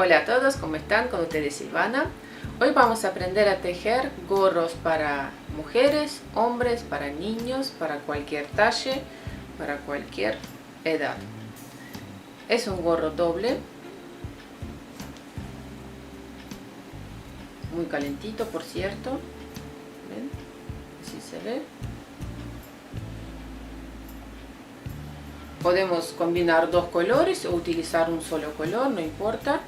Hola a todos, ¿cómo están? Con ustedes Silvana. Hoy vamos a aprender a tejer gorros para mujeres, hombres, para niños, para cualquier talle, para cualquier edad. Es un gorro doble, muy calentito por cierto. ¿Ven? Así se ve. Podemos combinar dos colores o utilizar un solo color, no importa.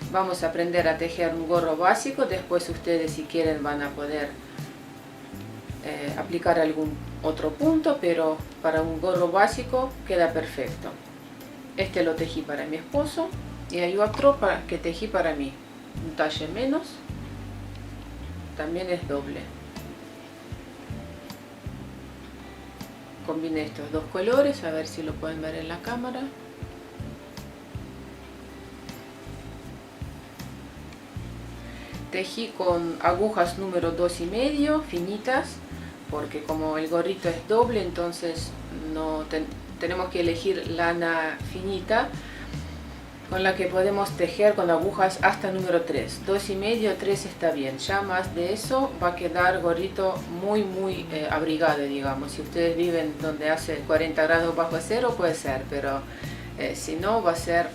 Vamos a aprender a tejer un gorro básico, después ustedes si quieren van a poder aplicar algún otro punto, pero para un gorro básico queda perfecto. Este lo tejí para mi esposo y hay otro que tejí para mí, un talle menos, también es doble. Combiné estos dos colores, a ver si lo pueden ver en la cámara. Tejí con agujas número 2,5 finitas, porque como el gorrito es doble, entonces no tenemos que elegir lana finita con la que podemos tejer con agujas hasta número 3. 2,5, 3 está bien, ya más de eso va a quedar gorrito muy abrigado, digamos. Si ustedes viven donde hace 40 grados bajo cero puede ser, pero si no va a ser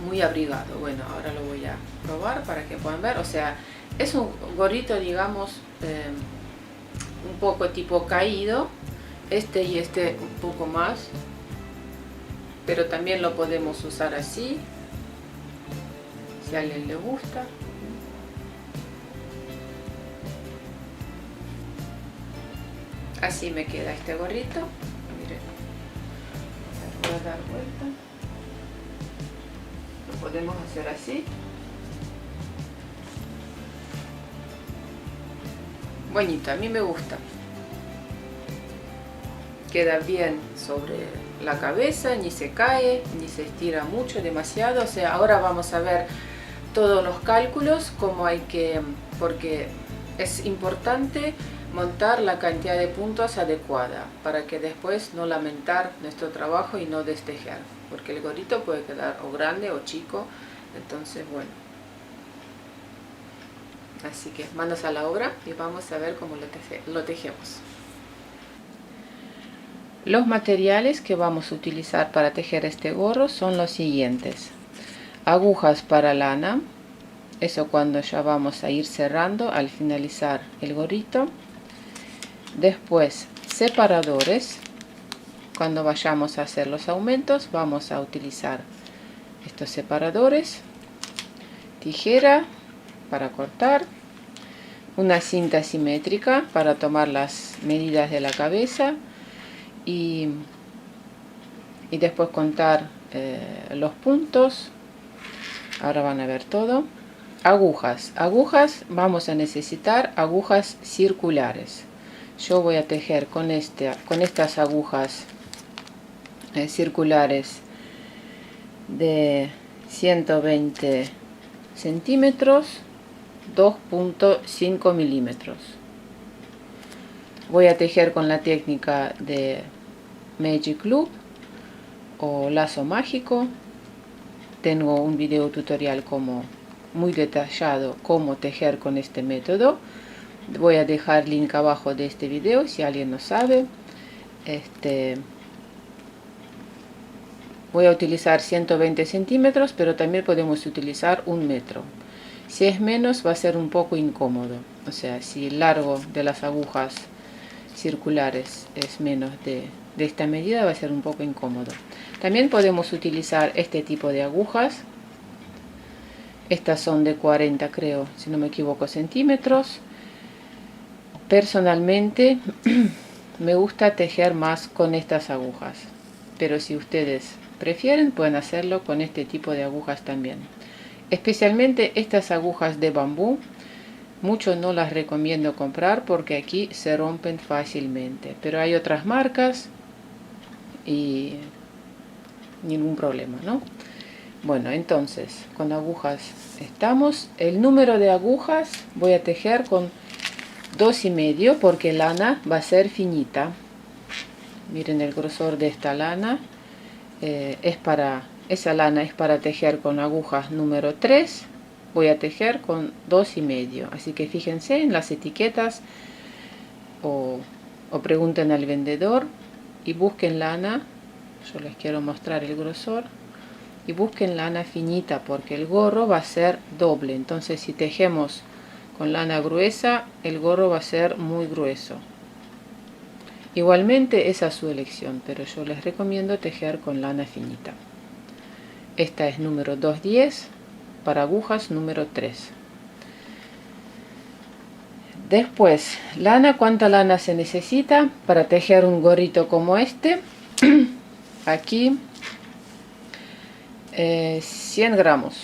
muy abrigado. Bueno, ahora lo voy a probar para que puedan ver. O sea, es un gorrito, digamos, un poco tipo caído, este y este un poco más, pero también lo podemos usar así si a alguien le gusta. Así me queda este gorrito. Miren, voy a dar vuelta. Lo podemos hacer así. Bonito, a mí me gusta. Queda bien sobre la cabeza, ni se cae, ni se estira mucho, demasiado. O sea, ahora vamos a ver todos los cálculos, cómo hay que, porque es importante montar la cantidad de puntos adecuada para que después no lamentar nuestro trabajo y no destejer, porque el gorrito puede quedar o grande o chico. Entonces, bueno, así que manos a la obra y vamos a ver cómo lo tejemos. Los materiales que vamos a utilizar para tejer este gorro son los siguientes: agujas para lana, eso cuando ya vamos a ir cerrando al finalizar el gorrito. Después separadores, cuando vayamos a hacer los aumentos vamos a utilizar estos separadores, tijera para cortar, una cinta simétrica para tomar las medidas de la cabeza y después contar los puntos. Ahora van a ver todo. Agujas vamos a necesitar agujas circulares. Yo voy a tejer con estas agujas circulares de 120 centímetros, 2,5 milímetros. Voy a tejer con la técnica de Magic Loop o lazo mágico. Tengo un video tutorial muy detallado cómo tejer con este método. Voy a dejar link abajo de este video si alguien no sabe. Voy a utilizar 120 centímetros, pero también podemos utilizar 1 metro. Si es menos va a ser un poco incómodo. O sea, si el largo de las agujas circulares es menos de esta medida va a ser un poco incómodo. También podemos utilizar este tipo de agujas. Estas son de 40, creo, si no me equivoco, centímetros. Personalmente me gusta tejer más con estas agujas, pero si ustedes prefieren pueden hacerlo con este tipo de agujas también. Especialmente estas agujas de bambú, mucho no las recomiendo comprar porque aquí se rompen fácilmente, pero hay otras marcas y ningún problema, ¿no? Bueno, entonces con agujas estamos. El número de agujas voy a tejer con 2,5 porque lana va a ser finita. Miren el grosor de esta lana, es para esa lana es para tejer con agujas número 3, voy a tejer con 2,5. Así que fíjense en las etiquetas o pregunten al vendedor y busquen lana. Yo les quiero mostrar el grosor. Y busquen lana finita porque el gorro va a ser doble. Entonces si tejemos con lana gruesa, el gorro va a ser muy grueso. Igualmente esa es su elección, pero yo les recomiendo tejer con lana finita. Esta es número 210 para agujas número 3. Después, lana, ¿cuánta lana se necesita para tejer un gorrito como este? Aquí 100 gramos,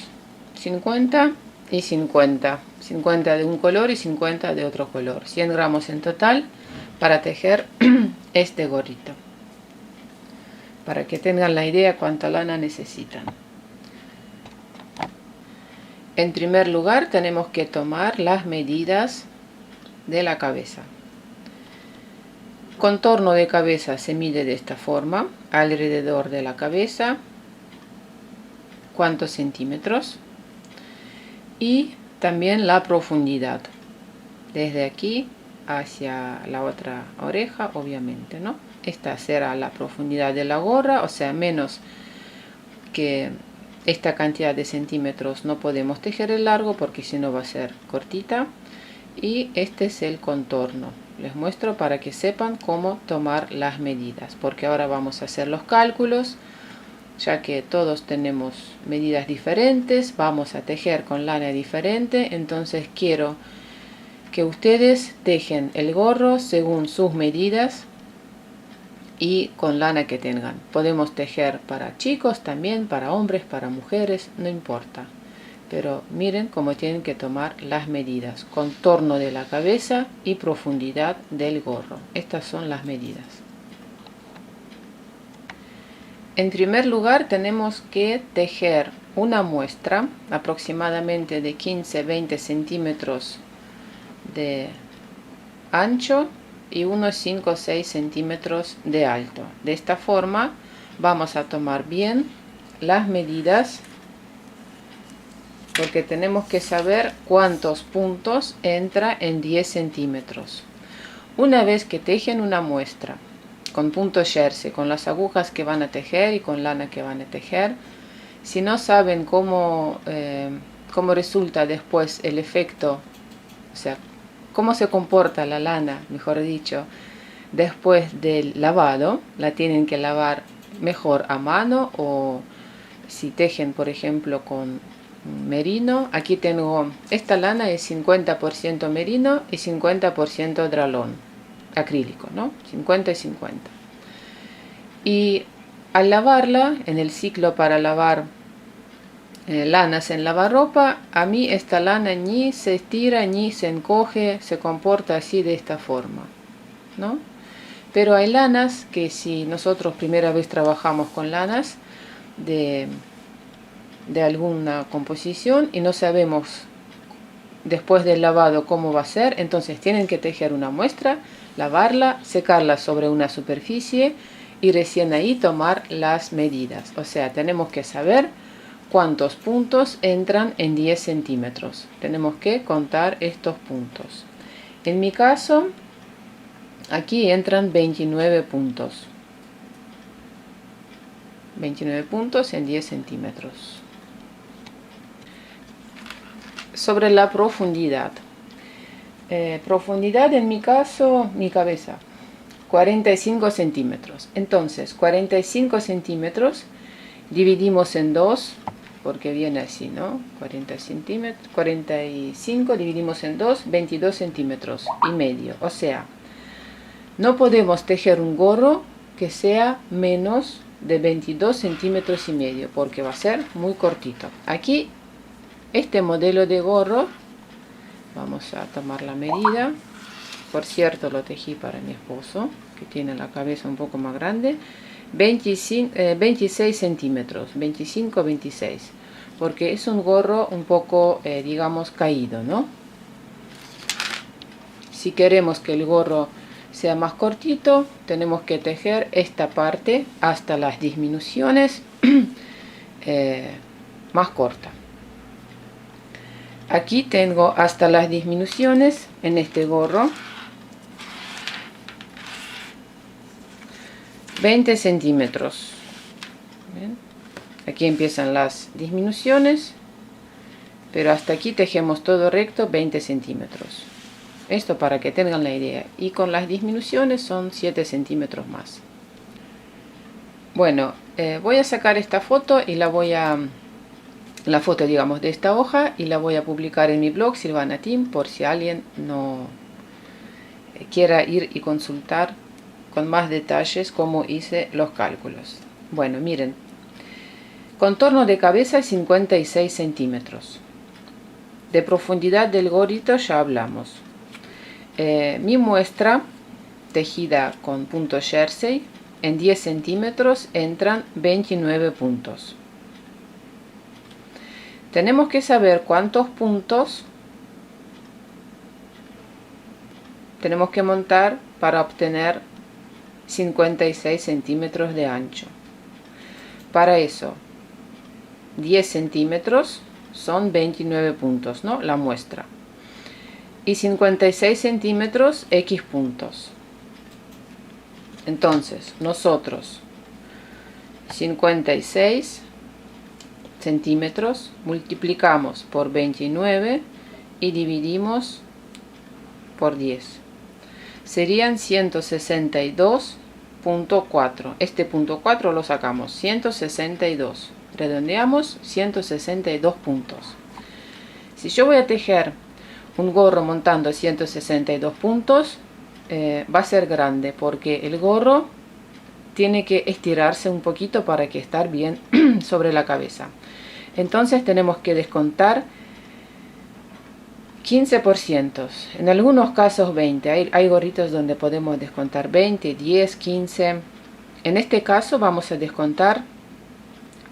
50 y 50. 50 de un color y 50 de otro color. 100 gramos en total para tejer este gorrito. Para que tengan la idea cuánta lana necesitan. En primer lugar tenemos que tomar las medidas de la cabeza. Contorno de cabeza se mide de esta forma, alrededor de la cabeza, cuántos centímetros, y también la profundidad, desde aquí hacia la otra oreja, obviamente, ¿no? Esta será la profundidad de la gorra, o sea, menos que esta cantidad de centímetros no podemos tejer el largo porque si no va a ser cortita. Y este es el contorno. Les muestro para que sepan cómo tomar las medidas, porque ahora vamos a hacer los cálculos, ya que todos tenemos medidas diferentes, vamos a tejer con lana diferente, entonces quiero que ustedes tejen el gorro según sus medidas y con lana que tengan. Podemos tejer para chicos también, para hombres, para mujeres, no importa. Pero miren cómo tienen que tomar las medidas, contorno de la cabeza y profundidad del gorro. Estas son las medidas. En primer lugar tenemos que tejer una muestra aproximadamente de 15-20 centímetros de ancho y unos 5 o 6 centímetros de alto. De esta forma vamos a tomar bien las medidas, porque tenemos que saber cuántos puntos entra en 10 centímetros. Una vez que tejen una muestra con punto jersey, con las agujas que van a tejer y con lana que van a tejer, si no saben cómo resulta después el efecto, o sea, cómo se comporta la lana, mejor dicho, después del lavado, la tienen que lavar mejor a mano, o si tejen por ejemplo con merino. Aquí tengo, esta lana es 50% merino y 50% dralón acrílico, ¿no? 50 y 50. Y al lavarla, en el ciclo para lavar lanas en lavarropa, a mí esta lana ni se estira ni se encoge, se comporta así de esta forma, ¿no? Pero hay lanas que, si nosotros primera vez trabajamos con lanas de alguna composición y no sabemos después del lavado cómo va a ser, entonces tienen que tejer una muestra, lavarla, secarla sobre una superficie y recién ahí tomar las medidas. O sea, tenemos que saber cuántos puntos entran en 10 centímetros. Tenemos que contar estos puntos. En mi caso, aquí entran 29 puntos. 29 puntos en 10 centímetros. Sobre la profundidad. Profundidad en mi caso, mi cabeza, 45 centímetros. Entonces, 45 centímetros dividimos en 2, porque viene así, ¿no? 40 centímetros, 45 dividimos en 2, 22 centímetros y medio. O sea, no podemos tejer un gorro que sea menos de 22 centímetros y medio, porque va a ser muy cortito. Aquí, este modelo de gorro, vamos a tomar la medida. Por cierto, lo tejí para mi esposo, que tiene la cabeza un poco más grande. 26 centímetros, 25-26, porque es un gorro un poco, digamos, caído, ¿no? Si queremos que el gorro sea más cortito, tenemos que tejer esta parte hasta las disminuciones más corta. Aquí tengo hasta las disminuciones en este gorro. 20 centímetros. ¿Ven? Aquí empiezan las disminuciones, pero hasta aquí tejemos todo recto 20 centímetros. Esto para que tengan la idea. Y con las disminuciones son 7 centímetros más. Bueno, voy a sacar esta foto y la foto, digamos, de esta hoja, y la voy a publicar en mi blog Silvana Team, por si alguien no quiera ir y consultar con más detalles cómo hice los cálculos. Bueno, miren, contorno de cabeza 56 centímetros. De profundidad del gorrito ya hablamos. Mi muestra tejida con punto jersey, en 10 centímetros entran 29 puntos. Tenemos que saber cuántos puntos tenemos que montar para obtener 56 centímetros de ancho. Para eso, 10 centímetros son 29 puntos, ¿no? La muestra. Y 56 centímetros, X puntos. Entonces, nosotros 56 centímetros multiplicamos por 29 y dividimos por 10. Serían 162.4. Este punto 4 lo sacamos. 162. Redondeamos, 162 puntos. Si yo voy a tejer un gorro montando 162 puntos, va a ser grande, porque el gorro tiene que estirarse un poquito para que estar bien sobre la cabeza. Entonces tenemos que descontar 15%, en algunos casos 20%. Hay gorritos donde podemos descontar 20, 10, 15. En este caso vamos a descontar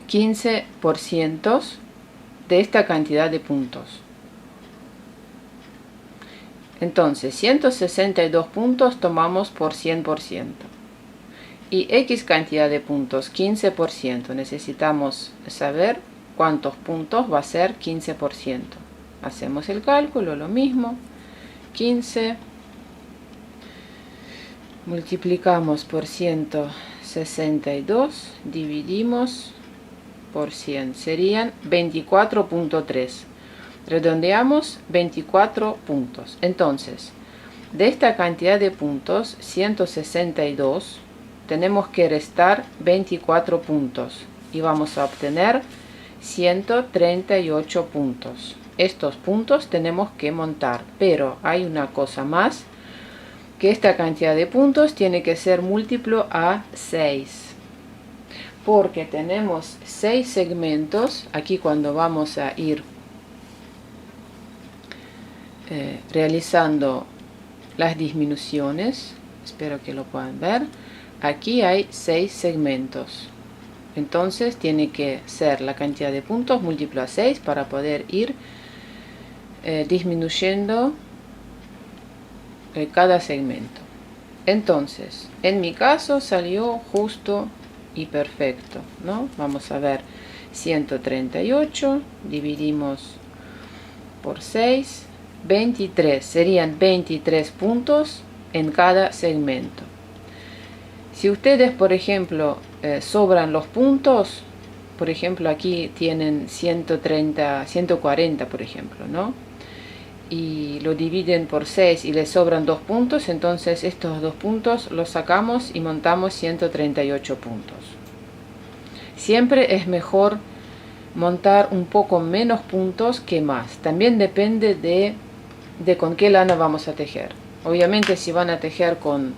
15% de esta cantidad de puntos. Entonces 162 puntos tomamos por 100%. Y X cantidad de puntos, 15%. Necesitamos saber cuántos puntos va a ser 15%. Hacemos el cálculo, lo mismo. 15 multiplicamos por 162, dividimos por 100. Serían 24.3. Redondeamos, 24 puntos. Entonces, de esta cantidad de puntos, 162, tenemos que restar 24 puntos y vamos a obtener 138 puntos. Estos puntos tenemos que montar, pero hay una cosa más, que esta cantidad de puntos tiene que ser múltiplo a 6, porque tenemos 6 segmentos. Aquí cuando vamos a ir realizando las disminuciones, espero que lo puedan ver, aquí hay 6 segmentos. Entonces tiene que ser la cantidad de puntos múltiplo a 6 para poder ir disminuyendo cada segmento. Entonces, en mi caso salió justo y perfecto, ¿no? Vamos a ver, 138 dividimos por 6, 23, serían 23 puntos en cada segmento. Si ustedes, por ejemplo, sobran los puntos, por ejemplo, aquí tienen 130, 140, por ejemplo, ¿no? Y lo dividen por 6 y les sobran 2 puntos, entonces estos 2 puntos los sacamos y montamos 138 puntos. Siempre es mejor montar un poco menos puntos que más. También depende de con qué lana vamos a tejer. Obviamente si van a tejer con,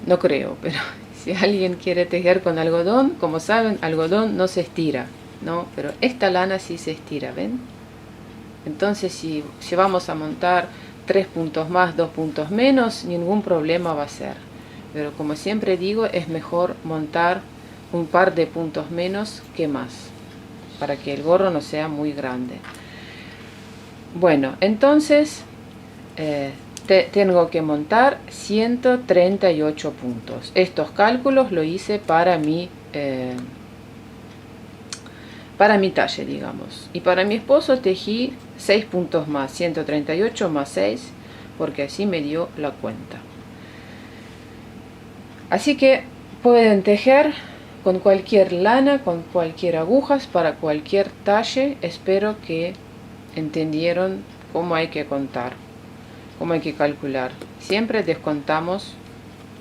no creo, pero si alguien quiere tejer con algodón, como saben, algodón no se estira, ¿no? Pero esta lana sí se estira, ¿ven? Entonces si vamos a montar 3 puntos más, 2 puntos menos, ningún problema va a ser. Pero como siempre digo, es mejor montar un par de puntos menos que más, para que el gorro no sea muy grande. Bueno, entonces tengo que montar 138 puntos. Estos cálculos lo hice para mi para mi talle, digamos. Y para mi esposo tejí 6 puntos más, 138 más 6, porque así me dio la cuenta. Así que pueden tejer con cualquier lana, con cualquier agujas, para cualquier talle. Espero que entendieron cómo hay que contar, cómo hay que calcular. Siempre descontamos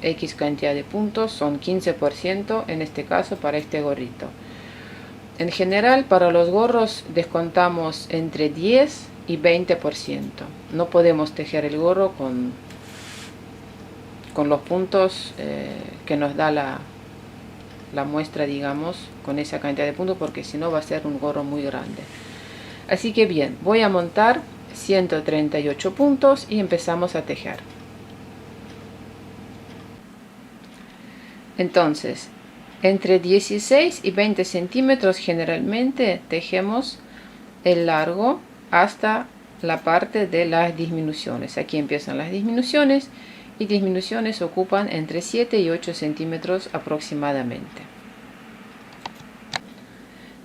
X cantidad de puntos, son 15% en este caso para este gorrito. En general para los gorros descontamos entre 10 y 20%. No podemos tejer el gorro con los puntos que nos da la muestra, digamos, con esa cantidad de puntos, porque si no va a ser un gorro muy grande. Así que bien, voy a montar 138 puntos y empezamos a tejer. Entonces, entre 16 y 20 centímetros generalmente tejemos el largo hasta la parte de las disminuciones. Aquí empiezan las disminuciones, y disminuciones ocupan entre 7 y 8 centímetros aproximadamente.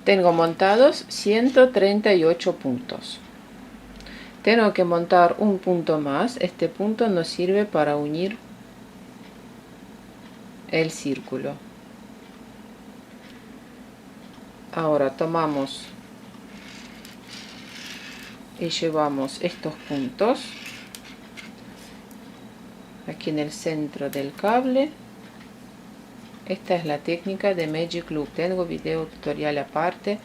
Tengo montados 138 puntos. Tengo que montar un punto más. Este punto nos sirve para unir el círculo. Ahora tomamos y llevamos estos puntos aquí en el centro del cable. Esta es la técnica de Magic Loop. Tengo video tutorial aparte,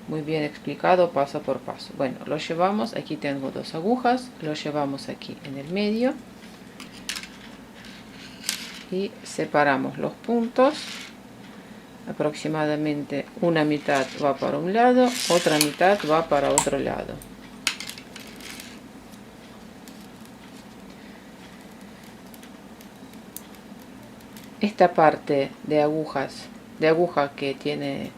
muy bien explicado paso por paso. Bueno, lo llevamos, aquí tengo dos agujas, lo llevamos aquí en el medio y separamos los puntos. Aproximadamente una mitad va para un lado, otra mitad va para otro lado. Esta parte de aguja que tiene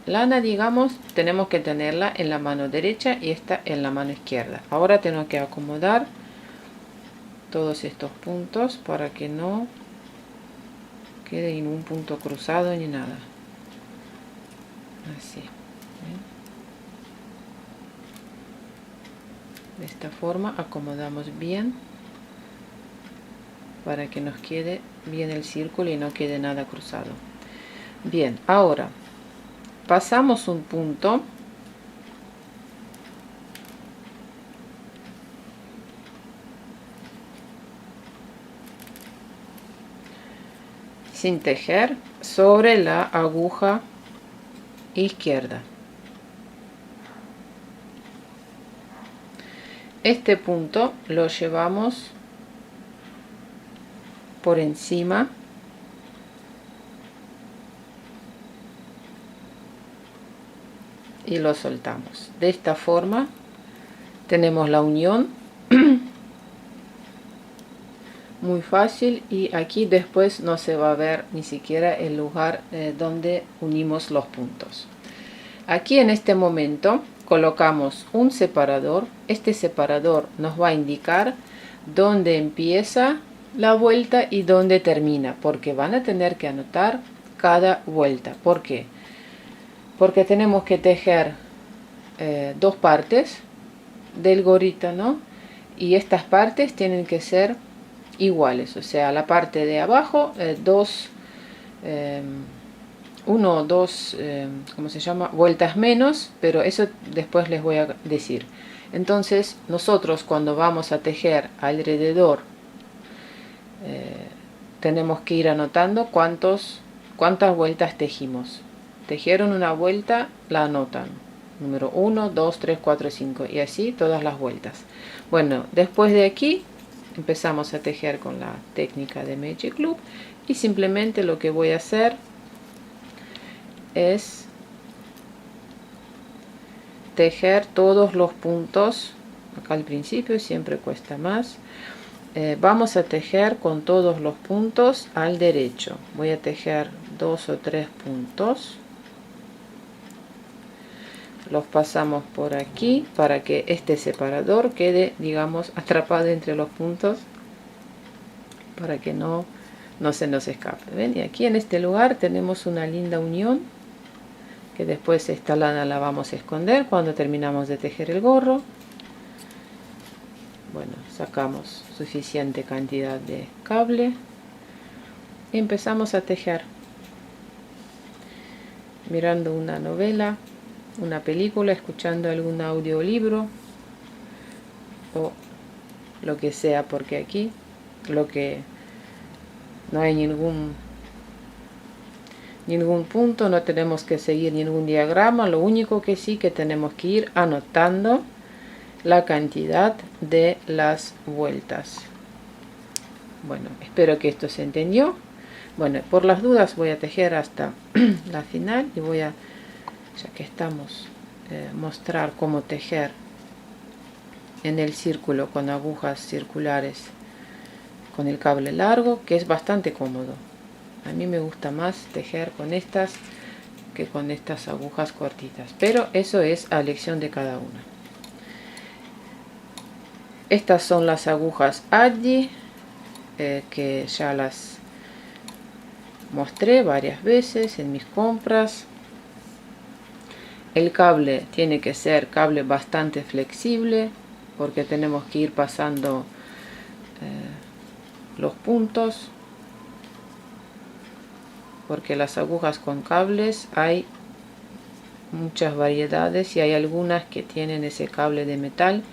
lana, digamos, tenemos que tenerla en la mano derecha y esta en la mano izquierda. Ahora tengo que acomodar todos estos puntos para que no quede en un punto cruzado ni nada. Así. ¿Ven? De esta forma acomodamos bien para que nos quede bien el círculo y no quede nada cruzado. Bien, ahora pasamos un punto sin tejer sobre la aguja izquierda. Este punto lo llevamos por encima y lo soltamos. De esta forma tenemos la unión. Muy fácil, y aquí después no se va a ver ni siquiera el lugar donde unimos los puntos. Aquí en este momento colocamos un separador. Este separador nos va a indicar dónde empieza la vuelta y dónde termina, porque van a tener que anotar cada vuelta. ¿Por qué? Porque tenemos que tejer dos partes del gorrito, ¿no? Y estas partes tienen que ser iguales, o sea, la parte de abajo, uno o dos, ¿cómo se llama? Vueltas menos, pero eso después les voy a decir. Entonces, nosotros cuando vamos a tejer alrededor, tenemos que ir anotando cuántas vueltas tejimos. Tejieron una vuelta, la anotan. Número 1, 2, 3, 4, 5 y así todas las vueltas. Bueno, después de aquí empezamos a tejer con la técnica de Magic Loop, y simplemente lo que voy a hacer es tejer todos los puntos. Acá al principio siempre cuesta más. Vamos a tejer con todos los puntos al derecho. Voy a tejer 2 o 3 puntos. Los pasamos por aquí para que este separador quede, digamos, atrapado entre los puntos, para que no se nos escape. ¿Ven? Y aquí en este lugar tenemos una linda unión que después esta lana la vamos a esconder cuando terminamos de tejer el gorro. Bueno, sacamos suficiente cantidad de cable y empezamos a tejer mirando una novela, una película, escuchando algún audiolibro o lo que sea, porque aquí no hay ningún punto, no tenemos que seguir ningún diagrama. Lo único que sí que tenemos que ir anotando la cantidad de las vueltas. Bueno, espero que esto se entendió. Bueno, por las dudas voy a tejer hasta la final y voy a, ya que estamos, mostrar cómo tejer en el círculo con agujas circulares con el cable largo, que es bastante cómodo. A mí me gusta más tejer con estas que con estas agujas cortitas, pero eso es a elección de cada una. Estas son las agujas Addi, que ya las mostré varias veces en mis compras. El cable tiene que ser cable bastante flexible, porque tenemos que ir pasando los puntos, porque las agujas con cables hay muchas variedades y hay algunas que tienen ese cable de metal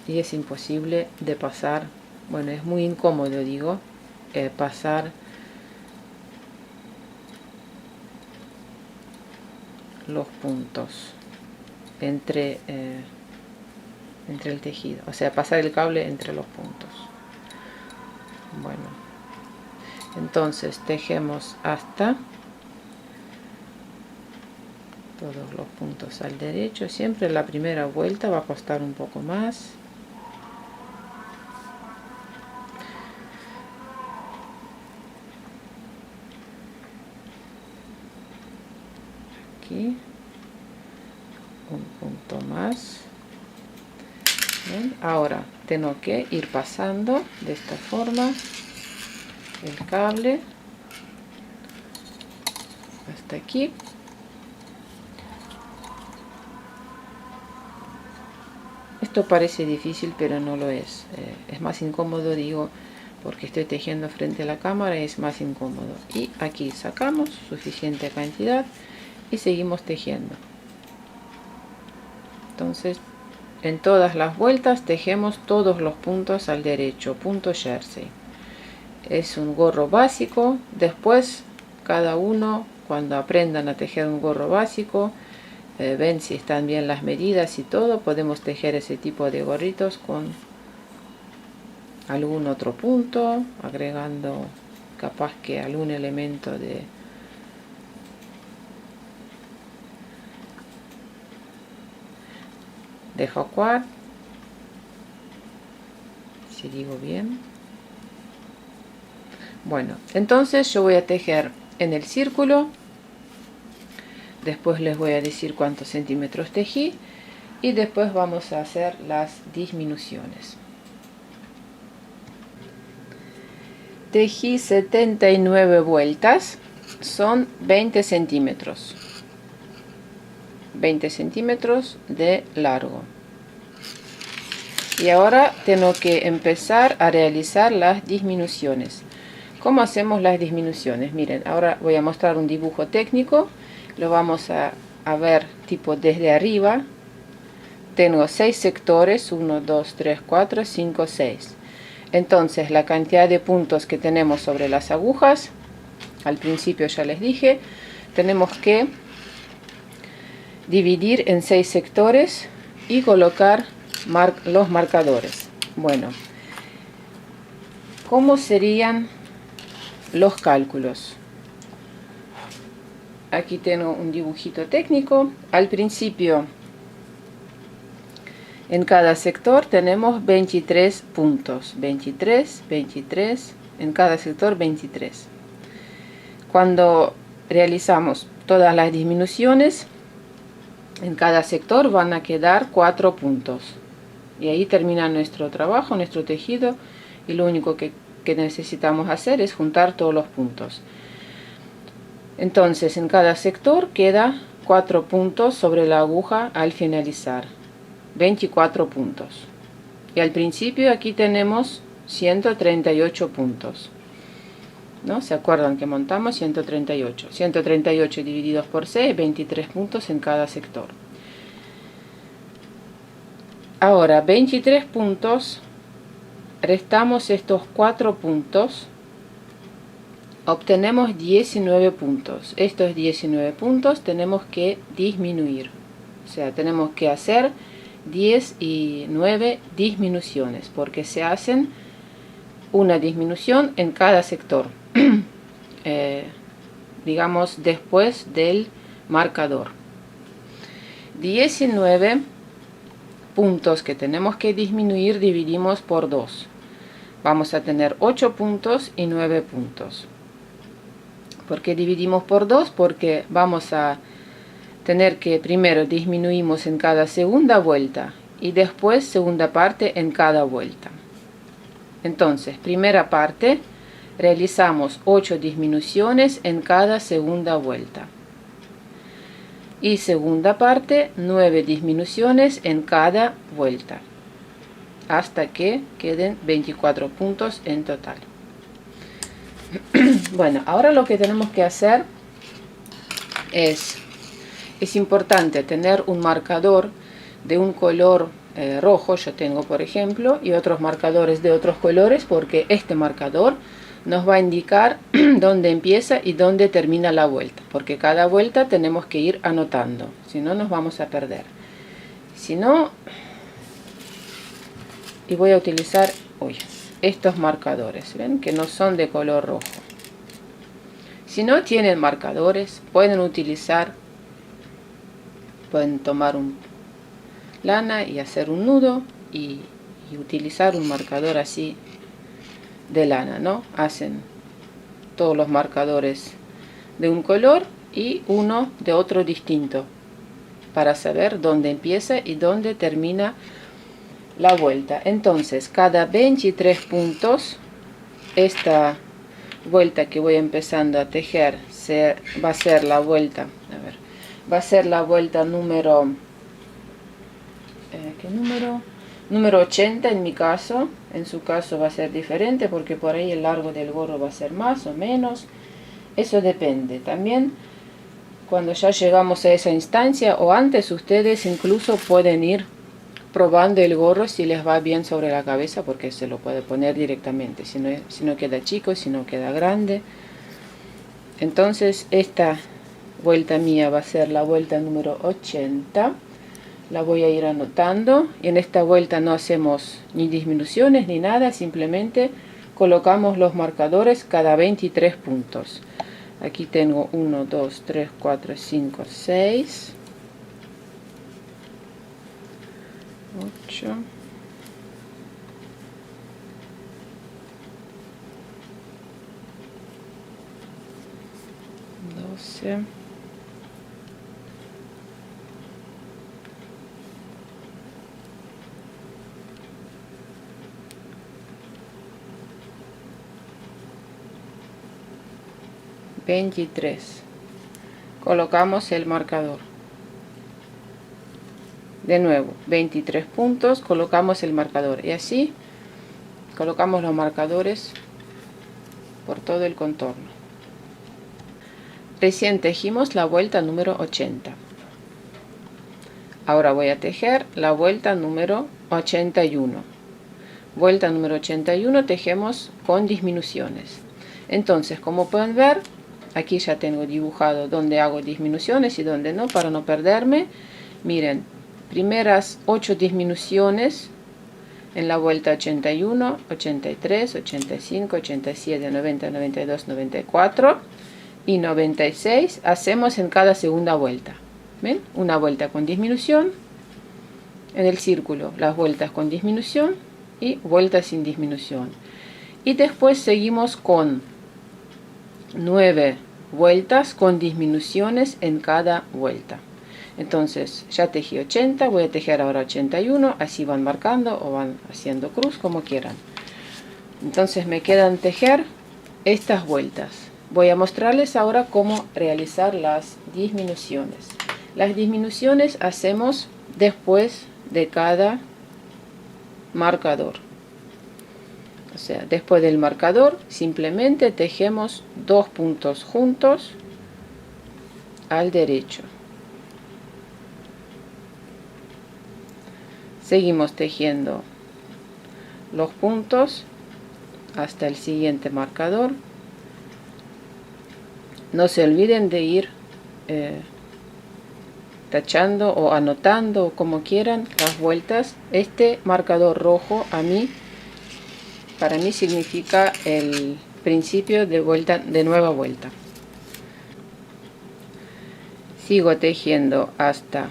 y es imposible de pasar. Bueno, es muy incómodo, digo, pasar los puntos entre el tejido, o sea, pasar el cable entre los puntos. Bueno, entonces tejemos hasta todos los puntos al derecho. Siempre la primera vuelta va a costar un poco más. Aquí un punto más. Bien, ahora tengo que ir pasando de esta forma el cable hasta aquí. Esto parece difícil, pero no lo es. Es más incómodo, digo, porque estoy tejiendo frente a la cámara y es más incómodo. Y aquí sacamos suficiente cantidad y seguimos tejiendo. Entonces, en todas las vueltas tejemos todos los puntos al derecho, punto jersey. Es un gorro básico. Después, cada uno, cuando aprendan a tejer un gorro básico, ven si están bien las medidas y todo, podemos tejer ese tipo de gorritos con algún otro punto, agregando capaz que algún elemento de jacquard, si digo bien. Bueno, entonces yo voy a tejer en el círculo, después les voy a decir cuántos centímetros tejí y después vamos a hacer las disminuciones. Tejí 79 vueltas, son 20 centímetros. 20 centímetros de largo. Y ahora tengo que empezar a realizar las disminuciones. ¿Cómo hacemos las disminuciones? Miren, ahora voy a mostrar un dibujo técnico. Lo vamos a ver tipo desde arriba. Tengo 6 sectores, 1, 2, 3, 4, 5, 6. Entonces la cantidad de puntos que tenemos sobre las agujas, al principio ya les dije, tenemos que dividir en 6 sectores y colocar los marcadores. Bueno, ¿cómo serían los cálculos? Aquí tengo un dibujito técnico. Al principio, en cada sector tenemos 23 puntos. 23, 23, en cada sector 23. Cuando realizamos todas las disminuciones, en cada sector van a quedar 4 puntos. Y ahí termina nuestro trabajo, nuestro tejido. Y lo único que necesitamos hacer es juntar todos los puntos. Entonces en cada sector queda 24 puntos sobre la aguja al finalizar. 24 puntos. Y al principio aquí tenemos 138 puntos. ¿No? ¿Se acuerdan que montamos 138? 138 divididos por 6, 23 puntos en cada sector. Ahora, 23 puntos, restamos estos 4 puntos, obtenemos 19 puntos. Estos 19 puntos tenemos que disminuir. O sea, tenemos que hacer 10 y 9 disminuciones, porque se hacen una disminución en cada sector. Digamos después del marcador. 19 puntos que tenemos que disminuir dividimos por 2. Vamos a tener 8 puntos y 9 puntos. ¿Por qué dividimos por 2? Porque vamos a tener que primero disminuimos en cada segunda vuelta y después segunda parte en cada vuelta. Entonces, primera parte, realizamos 8 disminuciones en cada segunda vuelta. Y segunda parte, 9 disminuciones en cada vuelta, hasta que queden 24 puntos en total. Bueno, ahora lo que tenemos que hacer es importante tener un marcador de un color rojo, yo tengo por ejemplo, y otros marcadores de otros colores, porque este marcador nos va a indicar dónde empieza y dónde termina la vuelta, porque cada vuelta tenemos que ir anotando, si no nos vamos a perder. Si no, y voy a utilizar estos marcadores, ven que no son de color rojo. Si no tienen marcadores, pueden tomar un lana y hacer un nudo y utilizar un marcador así de lana, ¿no? Hacen todos los marcadores de un color y uno de otro distinto para saber dónde empieza y dónde termina la vuelta. Entonces, cada 23 puntos, esta vuelta que voy empezando a tejer va a ser la vuelta, va a ser la vuelta número ¿qué número? Número 80 en mi caso. En su caso va a ser diferente, porque por ahí el largo del gorro va a ser más o menos. Eso depende. También cuando ya llegamos a esa instancia o antes, ustedes incluso pueden ir probando el gorro si les va bien sobre la cabeza, porque se lo puede poner directamente, si no queda chico, si no queda grande. Entonces esta vuelta mía va a ser la vuelta número 80. La voy a ir anotando, y en esta vuelta no hacemos ni disminuciones ni nada, simplemente colocamos los marcadores cada 23 puntos. Aquí tengo 1, 2, 3, 4, 5, 6, 8, 12, 23. Colocamos el marcador. De nuevo, 23 puntos, colocamos el marcador. Y así colocamos los marcadores por todo el contorno. Recién tejimos la vuelta número 80. Ahora voy a tejer la vuelta número 81. Vuelta número 81 tejemos con disminuciones. Entonces, como pueden ver, aquí ya tengo dibujado donde hago disminuciones y donde no, para no perderme. Miren, primeras 8 disminuciones en la vuelta 81, 83, 85, 87, 90, 92, 94 y 96 hacemos en cada segunda vuelta. ¿Ven? Una vuelta con disminución, en el círculo las vueltas con disminución y vueltas sin disminución. Y después seguimos con 9 vueltas con disminuciones en cada vuelta. Entonces ya tejí 80, voy a tejer ahora 81, así van marcando o van haciendo cruz como quieran. Entonces me quedan tejer estas vueltas. Voy a mostrarles ahora cómo realizar las disminuciones. Las disminuciones hacemos después de cada marcador. O sea, después del marcador simplemente tejemos 2 puntos juntos al derecho. Seguimos tejiendo los puntos hasta el siguiente marcador. No se olviden de ir tachando o anotando, como quieran, las vueltas. Este marcador rojo para mí significa el principio de nueva vuelta. Sigo tejiendo hasta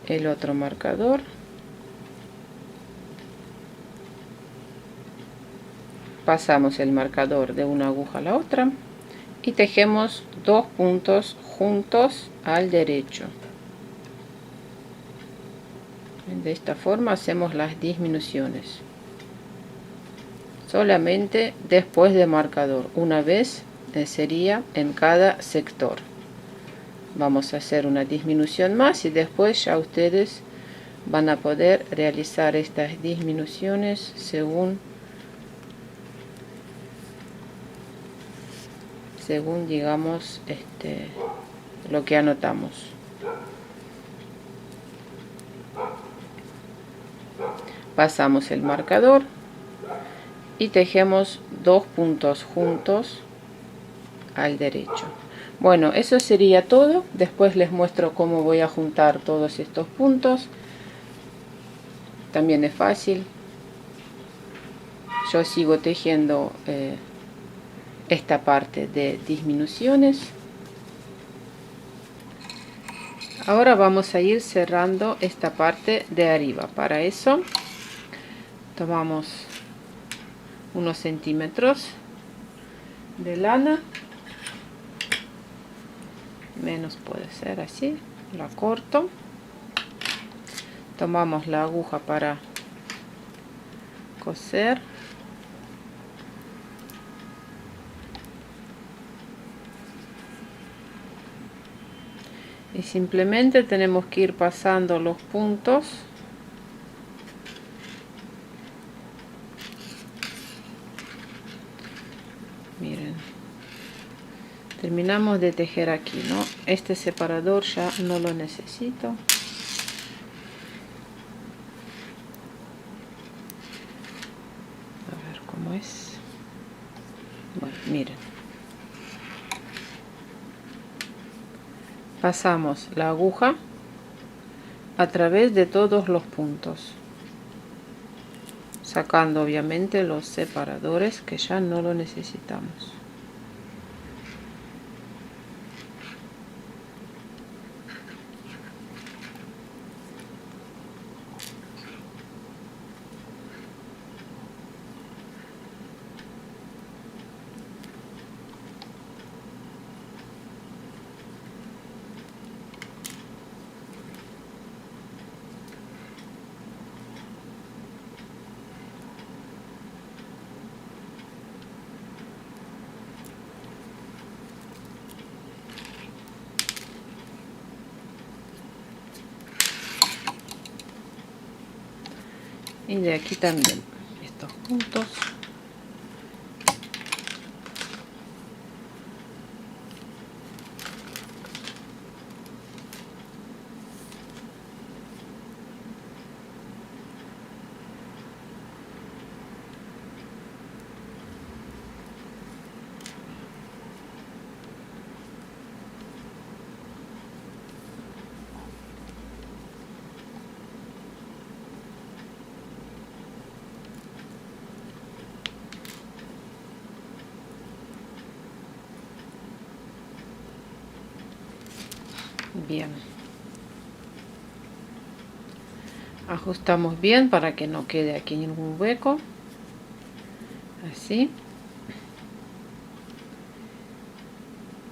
el otro marcador. Pasamos el marcador de una aguja a la otra y tejemos 2 puntos juntos al derecho. De esta forma hacemos las disminuciones. Solamente después de marcador, una vez sería en cada sector. Vamos a hacer una disminución más y después ya ustedes van a poder realizar estas disminuciones según digamos lo que anotamos. Pasamos el marcador y tejemos 2 puntos juntos al derecho. Bueno, eso sería todo. Después les muestro cómo voy a juntar todos estos puntos. También es fácil. Yo sigo tejiendo esta parte de disminuciones. Ahora vamos a ir cerrando esta parte de arriba. Para eso tomamos unos centímetros de lana, menos puede ser, así la corto. Tomamos la aguja para coser. Y simplemente tenemos que ir pasando los puntos miren, terminamos de tejer aquí, ¿no? Este separador ya no lo necesito. A ver cómo es. Bueno, miren, pasamos la aguja a través de todos los puntos, sacando obviamente los separadores que ya no lo necesitamos. Y de aquí también estos puntos. Bien, ajustamos bien para que no quede aquí ningún hueco, así,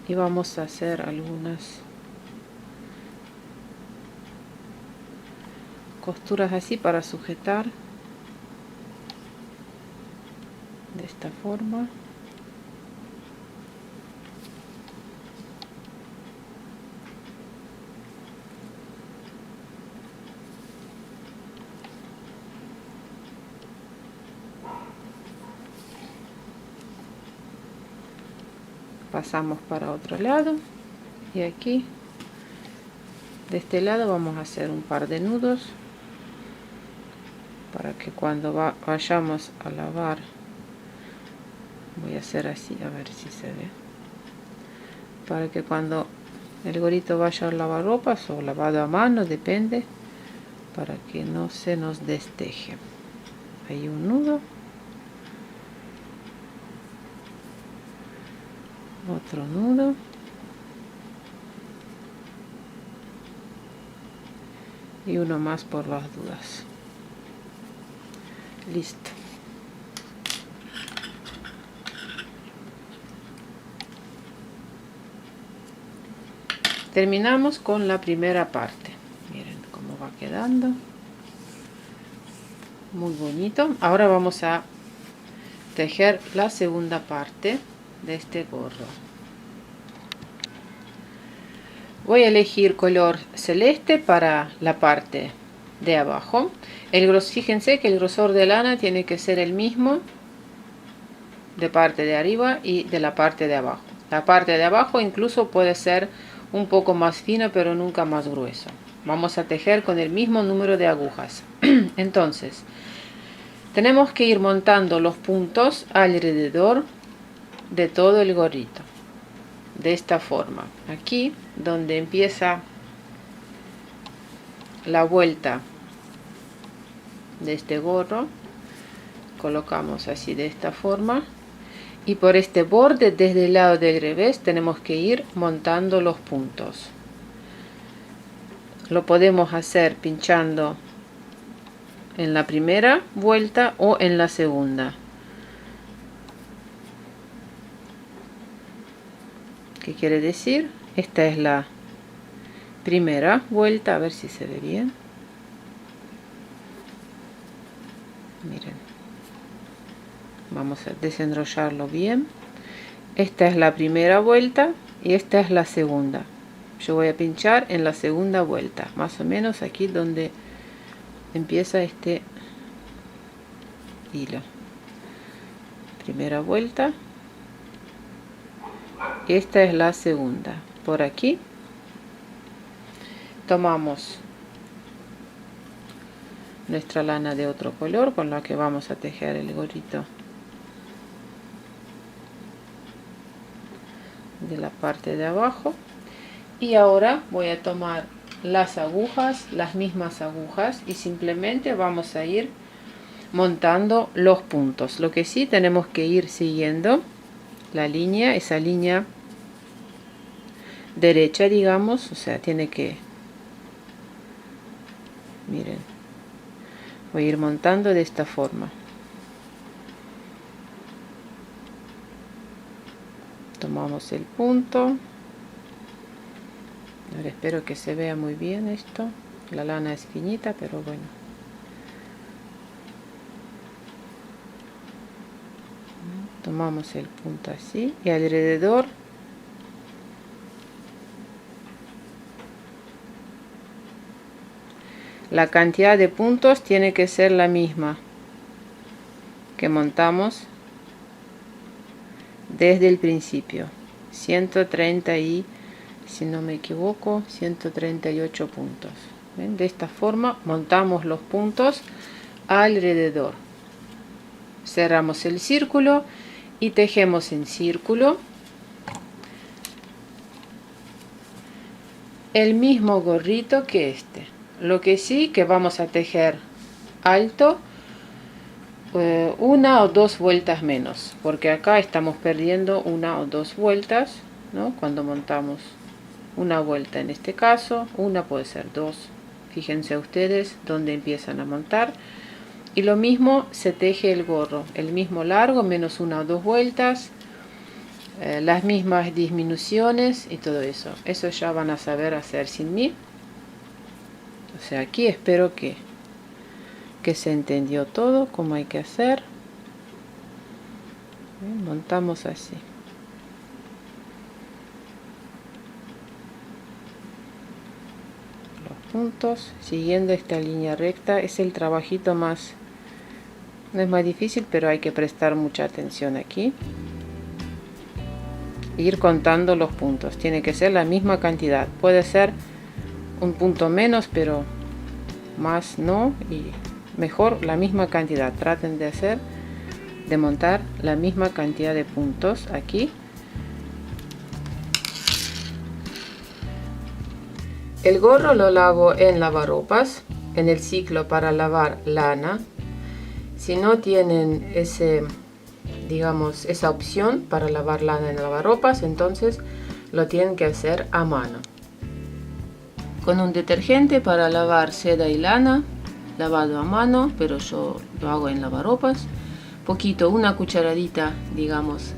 y vamos a hacer algunas costuras así para sujetar de esta forma. Pasamos para otro lado y aquí de este lado vamos a hacer un par de nudos para que cuando vayamos a lavar, voy a hacer así a ver si se ve, para que cuando el gorrito vaya a lavar ropas o lavado a mano, depende, para que no se nos desteje. Hay un nudo, otro nudo, y uno más por las dudas. Listo. Terminamos con la primera parte. Miren cómo va quedando. Muy bonito. Ahora vamos a tejer la segunda parte de este gorro. Voy a elegir color celeste para la parte de abajo. Fíjense que el grosor de lana tiene que ser el mismo de parte de arriba y de la parte de abajo. La parte de abajo incluso puede ser un poco más fino, pero nunca más grueso. Vamos a tejer con el mismo número de agujas. Entonces, tenemos que ir montando los puntos alrededor de todo el gorrito. De esta forma. Aquí, donde empieza la vuelta de este gorro, colocamos así de esta forma. Y por este borde, desde el lado del revés, tenemos que ir montando los puntos. Lo podemos hacer pinchando en la primera vuelta o en la segunda. ¿Qué quiere decir? Esta es la primera vuelta, a ver si se ve bien. Miren. Vamos a desenrollarlo bien. Esta es la primera vuelta y esta es la segunda. Yo voy a pinchar en la segunda vuelta, más o menos aquí donde empieza este hilo. Primera vuelta. Esta es la segunda. Por aquí tomamos nuestra lana de otro color con la que vamos a tejer el gorrito de la parte de abajo. Y ahora voy a tomar las agujas, las mismas agujas, y simplemente vamos a ir montando los puntos. Lo que sí tenemos que ir siguiendo la línea, esa línea derecha, digamos, o sea, tiene que, miren, voy a ir montando de esta forma. Tomamos el punto. Ahora espero que se vea muy bien esto. La lana es finita, pero bueno. Tomamos el punto así y alrededor la cantidad de puntos tiene que ser la misma que montamos desde el principio. 130 y, si no me equivoco, 138 puntos. ¿Ven? De esta forma montamos los puntos alrededor. Cerramos el círculo y tejemos en círculo el mismo gorrito que este. Lo que sí que vamos a tejer alto una o dos vueltas menos, porque acá estamos perdiendo una o dos vueltas, ¿no? Cuando montamos una vuelta, en este caso una, puede ser dos. Fíjense ustedes dónde empiezan a montar. Y lo mismo se teje el gorro, el mismo largo, menos una o dos vueltas, las mismas disminuciones y todo eso. Eso ya van a saber hacer sin mí. O sea, aquí espero que se entendió todo, cómo hay que hacer. Montamos así. Los puntos, siguiendo esta línea recta. Es el trabajito más, no es más difícil, pero hay que prestar mucha atención aquí. Ir contando los puntos, tiene que ser la misma cantidad, puede ser un punto menos, pero más no, y mejor la misma cantidad. Traten de montar la misma cantidad de puntos aquí. El gorro lo lavo en lavarropas, en el ciclo para lavar lana. Si no tienen digamos, esa opción para lavar lana en lavarropas, entonces lo tienen que hacer a mano. Con un detergente para lavar seda y lana, lavado a mano, pero yo lo hago en lavarropas. Poquito, una cucharadita, digamos,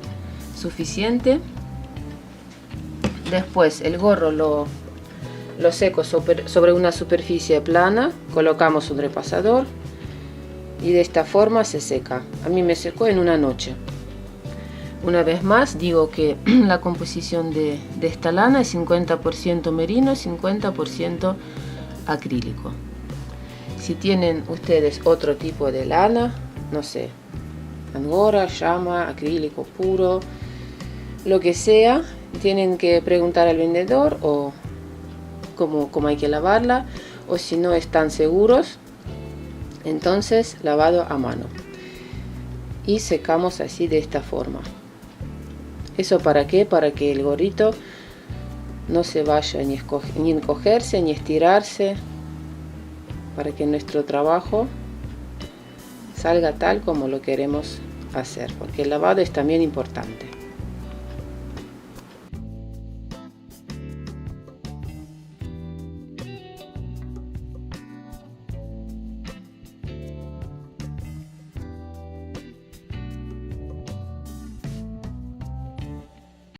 suficiente. Después el gorro lo seco sobre una superficie plana, colocamos un repasador y de esta forma se seca. A mí me secó en una noche. Una vez más digo que la composición de esta lana es 50% merino, 50% acrílico. Si tienen ustedes otro tipo de lana, no sé, angora, llama, acrílico puro, lo que sea, tienen que preguntar al vendedor o cómo hay que lavarla, o si no están seguros, entonces lavado a mano y secamos así de esta forma. ¿Eso para qué? Para que el gorrito no se vaya ni encogerse ni estirarse, para que nuestro trabajo salga tal como lo queremos hacer, porque el lavado es también importante.